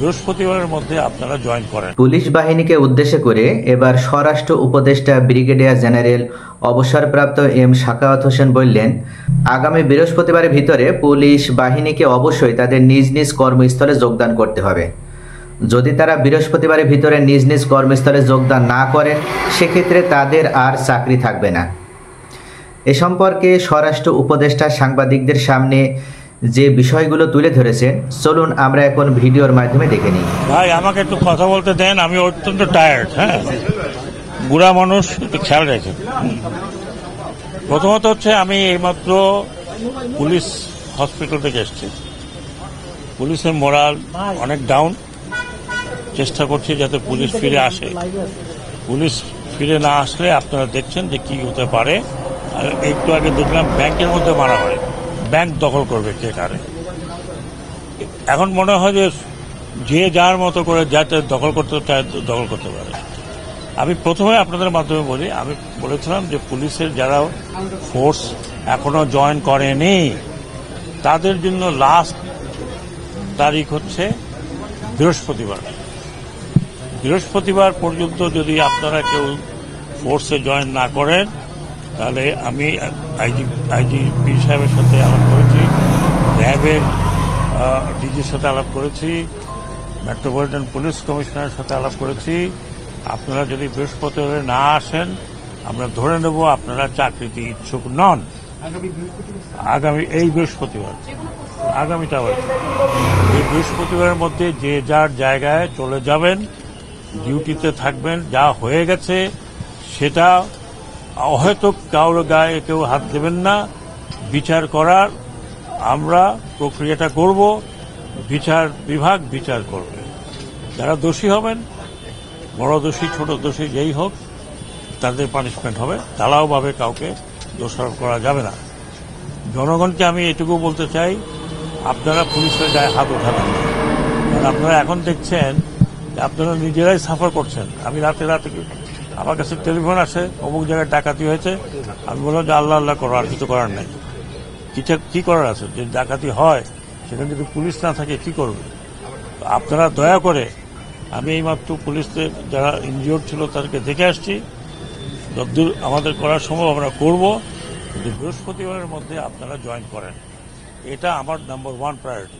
বৃহস্পতিবারের মধ্যে আপনারা জয়েন করেন। পুলিশ বাহিনীকে উদ্দেশ্য করে এবার স্বরাষ্ট্র উপদেষ্টা ব্রিগেডিয়ার জেনারেল অবসরপ্রাপ্ত এম সাখাওয়াত হোসেন বললেন, আগামী বৃহস্পতিবারের ভিতরে পুলিশ বাহিনীকে অবশ্যই তাদের নিজ নিজ কর্মস্থলে যোগদান করতে হবে। যদি তারা বৃহস্পতিবারের ভিতরে নিজ নিজ কর্মস্থলে যোগদান না করেন, সেক্ষেত্রে তাদের আর চাকরি থাকবে না। এ সম্পর্কে স্বরাষ্ট্র উপদেষ্টা সাংবাদিকদের সামনে যে বিষয়গুলো তুলে ধরেছেন, চলুন আমরা এখন ভিডিওর মাধ্যমে দেখে নিই। ভাই আমাকে একটু কথা বলতে দেন, আমি অত্যন্ত টায়ার্ড। হ্যাঁ, বুড়া মানুষ, একটু খেয়াল রাখেন। প্রথমত হচ্ছে আমি এইমাত্র পুলিশ হসপিটাল থেকে এসেছি। পুলিশের মোরাল অনেক ডাউন। চেষ্টা করছি যাতে পুলিশ ফিরে আসে। পুলিশ ফিরে না আসলে আপনারা দেখছেন যে কি হতে পারে। আর একটু আগে দেখলাম ব্যাংকের মধ্যে মারা হয়, ব্যাংক দখল করবে কে কারে। এখন মনে হয় যে যার মতো করে যাতে দখল করতে চায় দখল করতে পারে। আমি প্রথমে আপনাদের মাধ্যমে বলি, আমি বলেছিলাম যে পুলিশের যারা ফোর্স এখনো জয়েন করেনি তাদের জন্য লাস্ট তারিখ হচ্ছে বৃহস্পতিবার। বৃহস্পতিবার পর্যন্ত যদি আপনারা কেউ ফোর্সে জয়েন না করেন, তাহলে আমি আইজিপি সাহেবের সাথে আলাপ করেছি, র্যাবের ডিজির সাথে আলাপ করেছি, মেট্রোপলিটন পুলিশ কমিশনারের সাথে আলাপ করেছি। আপনারা যদি বৃহস্পতিবার না আসেন, আমরা ধরে নেব আপনারা চাকরিতে ইচ্ছুক নন। আগামী এই বৃহস্পতিবার, আগামীটা এই বৃহস্পতিবারের মধ্যে যে যার জায়গায় চলে যাবেন, ডিউটিতে থাকবেন। যা হয়ে গেছে সেটা হয়তো কারোর গায়ে কেউ হাত দেবেন না। বিচার করার আমরা প্রক্রিয়াটা করব, বিচার বিভাগ বিচার করবে। যারা দোষী হবেন, বড় দোষী ছোট দোষী যেই হোক, তাদের পানিশমেন্ট হবে। ঢালাওভাবে কাউকে দোষারোপ করা যাবে না। জনগণকে আমি এটুকু বলতে চাই, আপনারা পুলিশের গায়ে হাত ওঠাবেন না। কারণ আপনারা এখন দেখছেন যে আপনারা নিজেরাই সাফার করছেন। আমি রাতে আমার কাছে টেলিফোন আসে, অমুক জায়গায় ডাকাতি হয়েছে। আমি বললাম যে আল্লাহ আল্লাহ করো, আর কিছু করার নাই। কি করার আছে? যে ডাকাতি হয় সেখানে যদি পুলিশ না থাকে কি করবে? আপনারা দয়া করে, আমি এইমাত্র পুলিশদের যারা ইনজিওর্ড ছিল তাদেরকে দেখে আসছি। যতদূর আমাদের করার সম্ভব আমরা করব, কিন্তু বৃহস্পতিবারের মধ্যে আপনারা জয়েন করেন। এটা আমার নাম্বার 1 প্রায়োরিটি।